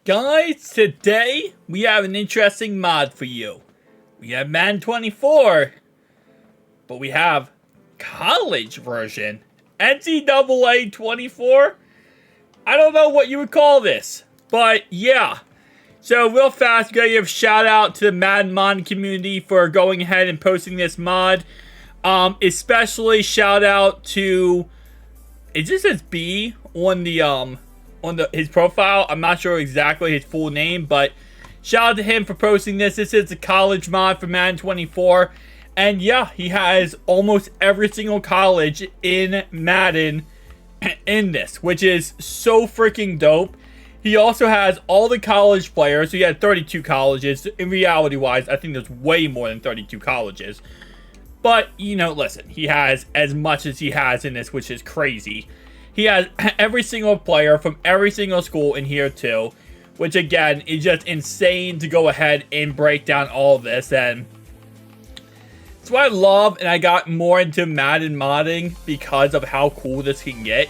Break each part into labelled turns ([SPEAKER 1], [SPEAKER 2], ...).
[SPEAKER 1] Guys, today we have an interesting mod for you. We have Madden 24, but we have college version. Ncaa 24? I don't know what you would call this, but yeah. So real fast, gotta give a shout out to the Madden mod community for going ahead and posting this mod. Especially shout out to, it just says B on the his profile. I'm not sure exactly his full name, but shout out to him for posting this. This is a college mod for Madden 24. And yeah, he has almost every single college in Madden in this, which is so freaking dope. He also has all the college players. So he had 32 colleges. In reality-wise, I think there's way more than 32 colleges. But, you know, listen, he has as much as he has in this, which is crazy. He has every single player from every single school in here too, which again is just insane to go ahead and break down all of this. And it's what I love, and I got more into Madden modding because of how cool this can get.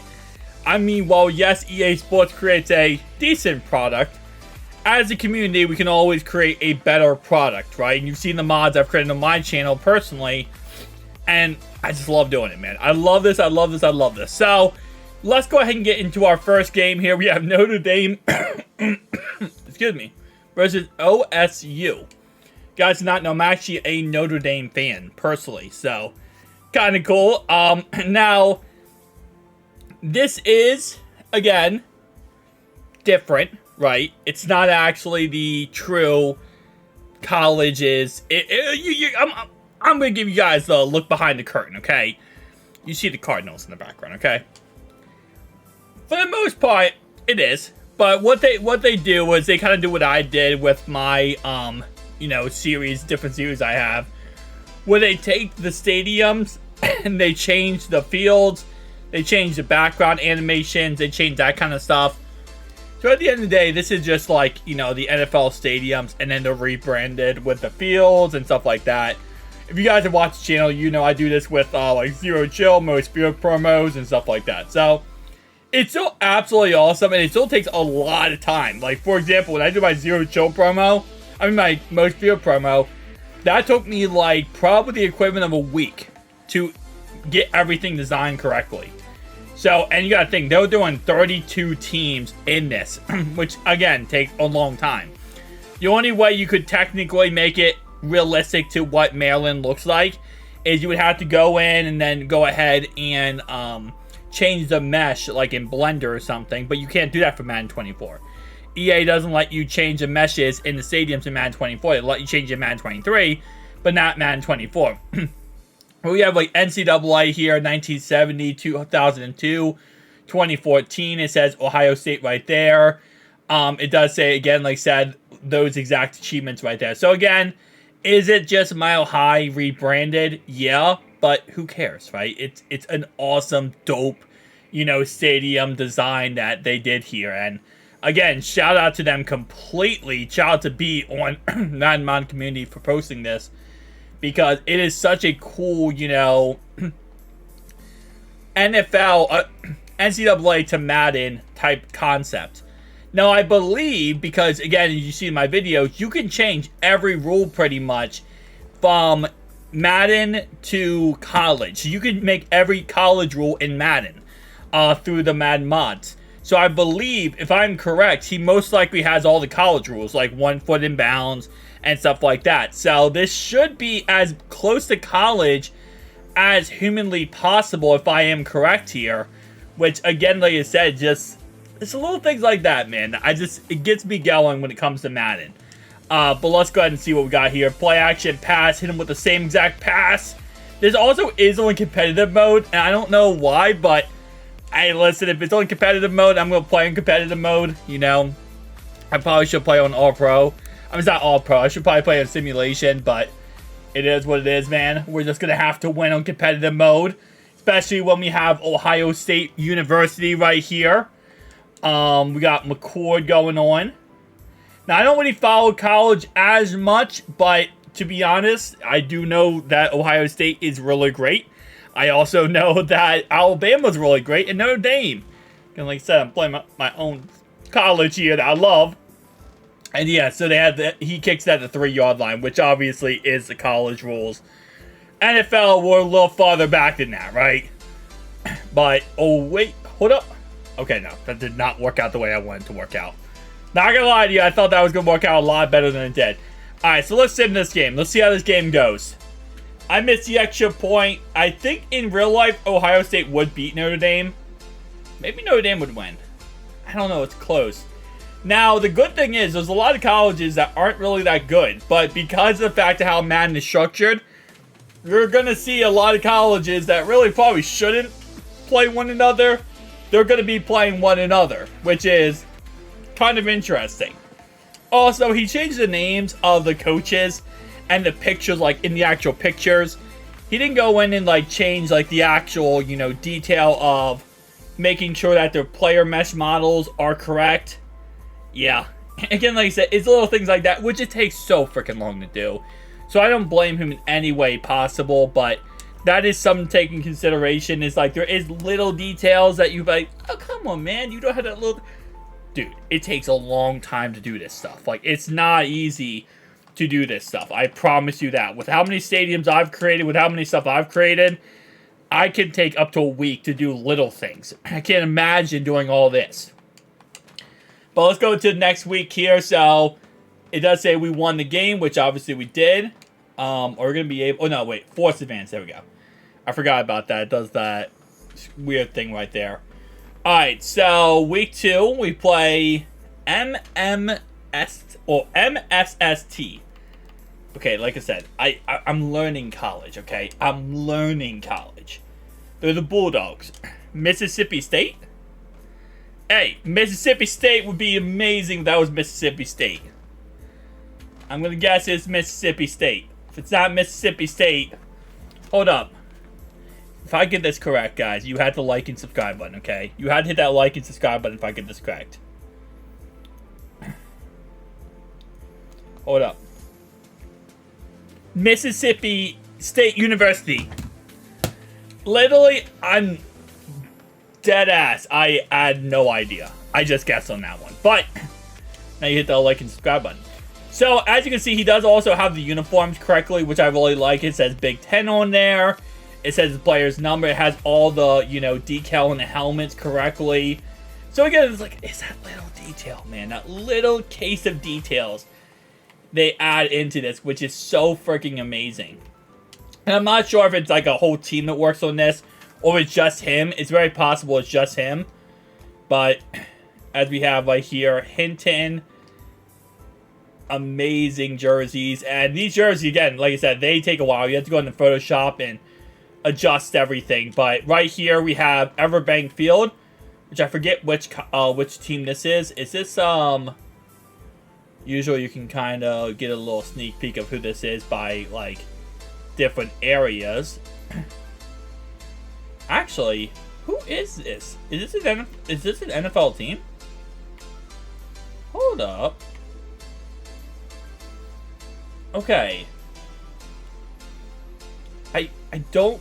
[SPEAKER 1] I mean, while yes, EA Sports creates a decent product, as a community, we can always create a better product, right? And you've seen the mods I've created on my channel personally, and I just love doing it, man. I love this, I love this, I love this. So, let's go ahead and get into our first game here. We have Notre Dame, excuse me, versus OSU. Guys do not know, I'm actually a Notre Dame fan, personally, so kind of cool. Now, this is, again, different, right? It's not actually the true colleges. I'm going to give you guys a look behind the curtain, okay? You see the Cardinals in the background, okay? For the most part, it is. But what they do is they kind of do what I did with my, you know, different series I have. Where they take the stadiums and they change the fields. They change the background animations. They change that kind of stuff. So at the end of the day, this is just like, you know, the NFL stadiums. And then they're rebranded with the fields and stuff like that. If you guys have watched the channel, you know I do this with like Zero Chill, most field promos and stuff like that. So it's still absolutely awesome, and it still takes a lot of time. Like, for example, when I do my Zero Chill promo, my most field promo, that took me, like, probably the equivalent of a week to get everything designed correctly. So, and you gotta think, they were doing 32 teams in this, which, again, takes a long time. The only way you could technically make it realistic to what Maryland looks like is you would have to go in and then go ahead and, change the mesh like in Blender or something, but you can't do that for Madden 24. EA doesn't let you change the meshes in the stadiums in Madden 24. They let you change it in Madden 23, but not Madden 24. We have like NCAA here, 1970, 2002, 2014. It says Ohio State right there. It does say, again, like I said, those exact achievements right there. So again, is it just Mile High rebranded? Yeah. But who cares, right? It's an awesome, dope, you know, stadium design that they did here. And again, shout out to them completely. Shout out to B on Madden Mod community for posting this. Because it is such a cool, you know, NFL, NCAA to Madden type concept. Now, I believe, because again, as you see in my videos, you can change every rule pretty much from Madden to college. So you can make every college rule in Madden through the Madden mods. So I believe, if I'm correct, he most likely has all the college rules, like 1 foot in bounds and stuff like that. So this should be as close to college as humanly possible, if I am correct here. Which, again, like I said, just it's little things like that, man. It gets me going when it comes to Madden. But let's go ahead and see what we got here. Play action, pass, hit him with the same exact pass. This also is only competitive mode, and I don't know why, but hey, listen, if it's only competitive mode, I'm going to play in competitive mode, you know. I probably should play on All-Pro. I mean, it's not All-Pro. I should probably play on Simulation, but it is what it is, man. We're just going to have to win on competitive mode, especially when we have Ohio State University right here. We got McCord going on. Now, I don't really follow college as much, but to be honest, I do know that Ohio State is really great. I also know that Alabama's really great, and Notre Dame. And like I said, I'm playing my own college here that I love. And yeah, so they had he kicks at the 3-yard line, which obviously is the college rules. NFL were a little farther back than that, right? But, oh wait, hold up. Okay, no, that did not work out the way I wanted to work out. Not gonna lie to you, I thought that was gonna work out a lot better than it did. Alright, so let's sim this game. Let's see how this game goes. I missed the extra point. I think in real life, Ohio State would beat Notre Dame. Maybe Notre Dame would win. I don't know, it's close. Now, the good thing is, there's a lot of colleges that aren't really that good. But because of the fact of how Madden is structured, you're going to see a lot of colleges that really probably shouldn't play one another. They're going to be playing one another, which is kind of interesting. Also, he changed the names of the coaches and the pictures, like, in the actual pictures. He didn't go in and, like, change, like, the actual, you know, detail of making sure that their player mesh models are correct. Yeah. Again, like I said, it's little things like that, which it takes so freaking long to do. So I don't blame him in any way possible, but that is something to take in consideration. Is like, there is little details that you're like, oh, come on, man. You don't have that little... Dude, it takes a long time to do this stuff. Like, it's not easy to do this stuff. I promise you that. With how many stadiums I've created, with how many stuff I've created, I can take up to a week to do little things. I can't imagine doing all this. But let's go to the next week here. So, it does say we won the game, which obviously we did. Or we're going to be able... Oh, no, wait. Force advance. There we go. I forgot about that. It does that weird thing right there. Alright, so week 2, we play MSST. Okay, like I said, I'm learning college, okay? I'm learning college. They're the Bulldogs. Mississippi State? Hey, Mississippi State would be amazing if that was Mississippi State. I'm going to guess it's Mississippi State. If it's not Mississippi State, hold up. If I get this correct, guys, you had to like and subscribe button, okay? You had to hit that like and subscribe button if I get this correct. Hold up. Mississippi State University. Literally, I'm dead ass. I had no idea. I just guessed on that one. But, now you hit the like and subscribe button. So, as you can see, he does also have the uniforms correctly, which I really like. It says Big Ten on there. It says the player's number. It has all the, you know, decal on the helmets correctly. So, again, it's like, it's that little detail, man. That little case of details they add into this, which is so freaking amazing. And I'm not sure if it's like a whole team that works on this, or it's just him. It's very possible it's just him. But, as we have right here, Hinton, amazing jerseys. And these jerseys, again, like I said, they take a while. You have to go into Photoshop and adjust everything. But right here, we have Everbank Field, which I forget which team this is. Is this, usually you can kind of get a little sneak peek of who this is by, like, different areas. Actually, who is this? Is this an NFL team? Hold up. Okay. I don't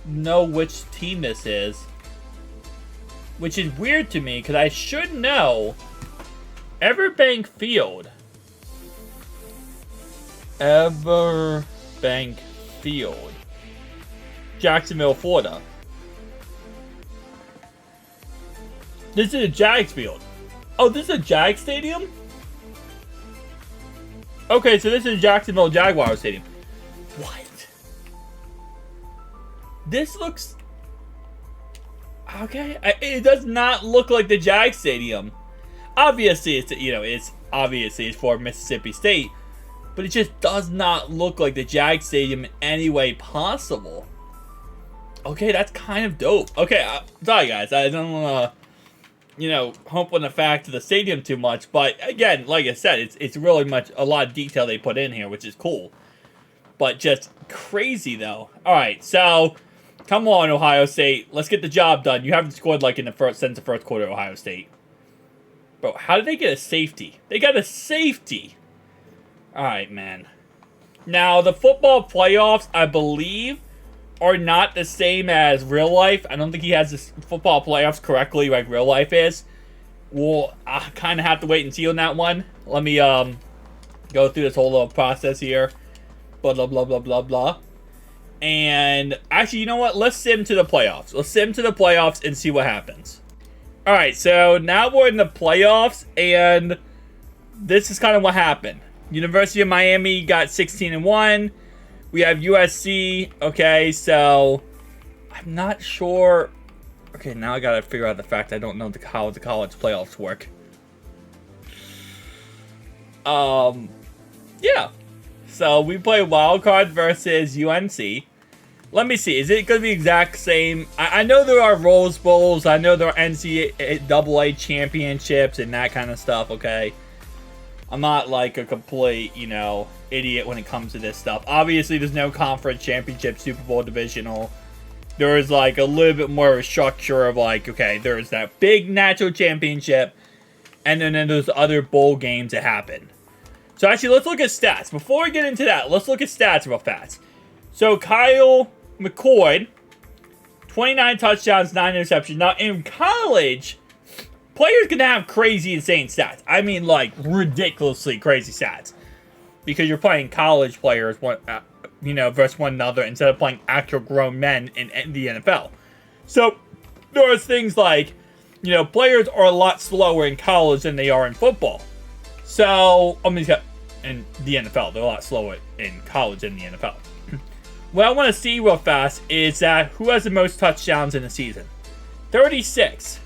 [SPEAKER 1] know which team this is, which is weird to me because I should know. Everbank Field. Everbank Field. Jacksonville, Florida. This is a Jags field. Oh, this is a Jags stadium? Okay, so this is Jacksonville Jaguars Stadium. What? This looks... Okay, it does not look like the Jags Stadium. Obviously, it's, you know, it's for Mississippi State, but it just does not look like the Jags Stadium in any way possible. Okay, that's kind of dope. Okay, sorry guys, I don't want to, you know, hump on the fact of the stadium too much, but again, like I said, it's really much a lot of detail they put in here, which is cool. But just crazy though. All right, so come on, Ohio State, let's get the job done. You haven't scored like in the first since the first quarter, Ohio State. Bro, how did they get a safety? They got a safety. All right, man. Now the football playoffs, I believe, are not the same as real life. I don't think he has the football playoffs correctly like real life is. Well, I kind of have to wait and see on that one. Let me go through this whole little process here. Blah, blah, blah, blah, blah, blah. And actually, you know what? Let's sim to the playoffs. Let's sim to the playoffs and see what happens. Alright, so now we're in the playoffs, and this is kind of what happened. University of Miami got 16-1. We have USC. Okay, so I'm not sure. Okay, now I gotta figure out the fact I don't know how the college playoffs work. Yeah. So we play wild card versus UNC. Let me see. Is it going to be exact same? I know there are Rose Bowls. I know there are NCAA championships and that kind of stuff, okay? I'm not like a complete, idiot when it comes to this stuff. Obviously, there's no conference championship, Super Bowl divisional. There is like a little bit more of a structure of like, okay, there's that big national championship, and then there's other bowl games that happen. So actually, let's look at stats. Before we get into that, let's look at stats real fast. So Kyle McCord, 29 touchdowns, 9 interceptions. Now in college, players can have crazy, insane stats. I mean, like ridiculously crazy stats, because you're playing college players, versus one another instead of playing actual grown men in the NFL. So there are things like, players are a lot slower in college than they are in football. So, in the NFL, they're a lot slower in college than the NFL. What I want to see real fast is that who has the most touchdowns in the season? 36.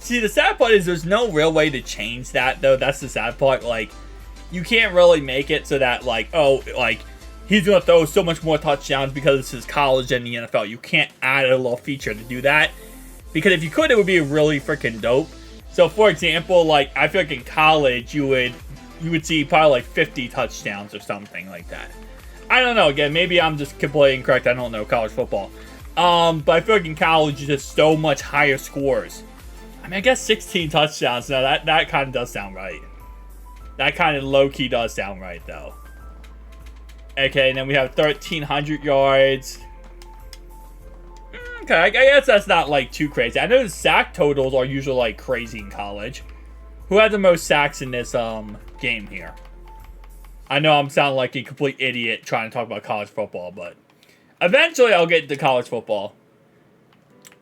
[SPEAKER 1] See, the sad part is there's no real way to change that, though. That's the sad part. Like, you can't really make it so that, he's going to throw so much more touchdowns because this is college than the NFL. You can't add a little feature to do that. Because if you could, it would be really freaking dope. So, for example, I feel like in college, you would see probably 50 touchdowns or something like that. I don't know. Again, maybe I'm just completely incorrect. I don't know college football. But I feel like in college, you just so much higher scores. I mean, I guess 16 touchdowns. No, that kind of does sound right. That kind of low-key does sound right, though. Okay, and then we have 1,300 yards. Okay, I guess that's not, too crazy. I know the sack totals are usually, crazy in college. Who had the most sacks in this, game here? I know I'm sounding like a complete idiot trying to talk about college football, but eventually I'll get to college football.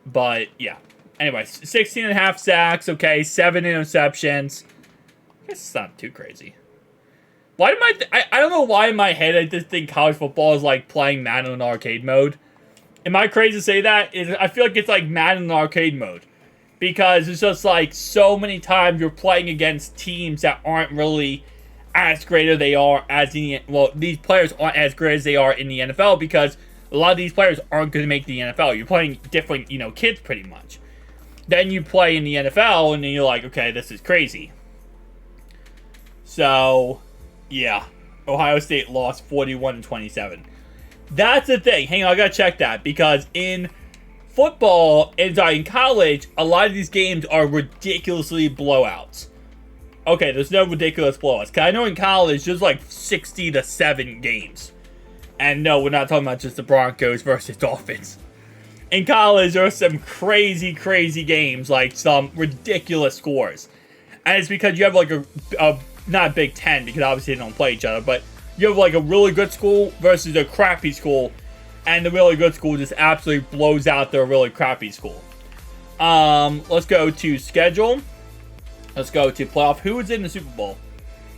[SPEAKER 1] But, yeah. Anyway, 16.5 sacks, okay, 7 interceptions. I guess it's not too crazy. Why am I don't know why in my head I just think college football is like playing Madden in arcade mode. Am I crazy to say that? I feel like it's like Madden in arcade mode. Because it's just so many times you're playing against teams that aren't really as great as they are these players aren't as great as they are in the NFL, because a lot of these players aren't going to make the NFL. You're playing different, kids pretty much. Then you play in the NFL and then you're like, okay, this is crazy. So, yeah. Ohio State lost 41-27. That's the thing. Hang on, I gotta check that, because in football, in college, a lot of these games are ridiculously blowouts. Okay, there's no ridiculous blowouts. Because I know in college, there's 60-7 games. And no, we're not talking about just the Broncos versus Dolphins. In college, there are some crazy, crazy games, some ridiculous scores. And it's because you have a not a Big Ten, because obviously they don't play each other, but you have a really good school versus a crappy school, and the really good school just absolutely blows out the really crappy school. Let's go to schedule. Let's go to playoff. Who is in the Super Bowl?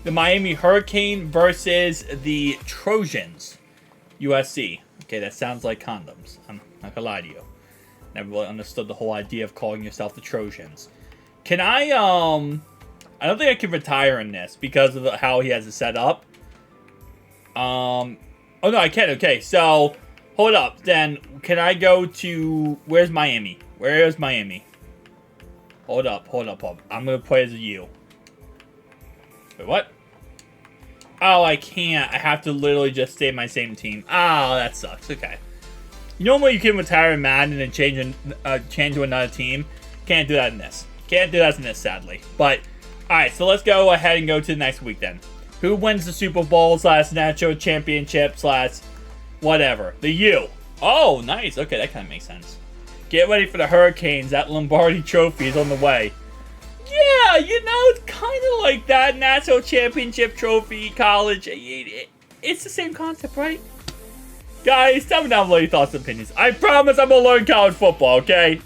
[SPEAKER 1] The Miami Hurricane versus the Trojans. USC. Okay, that sounds like condoms. I'm not gonna lie to you. Never really understood the whole idea of calling yourself the Trojans. Can I don't think I can retire in this because of how he has it set up. Oh no, I can. Okay, so hold up. Then can I go to where's Miami? Where is Miami? Hold up. I'm gonna play as a U. Wait, what? Oh, I can't. I have to literally just stay my same team. Oh, that sucks. Okay. Normally you can retire in Madden and change to another team. Can't do that in this. Can't do that in this, sadly. But, alright, so let's go ahead and go to the next week then. Who wins the Super Bowl / National Championship / whatever? The U. Oh, nice. Okay, that kind of makes sense. Get ready for the Hurricanes. That Lombardi Trophy is on the way. Yeah, you know, it's kind of like that national championship trophy, college. It's the same concept, right? Guys, tell me down below your thoughts and opinions. I promise I'm going to learn college football, okay?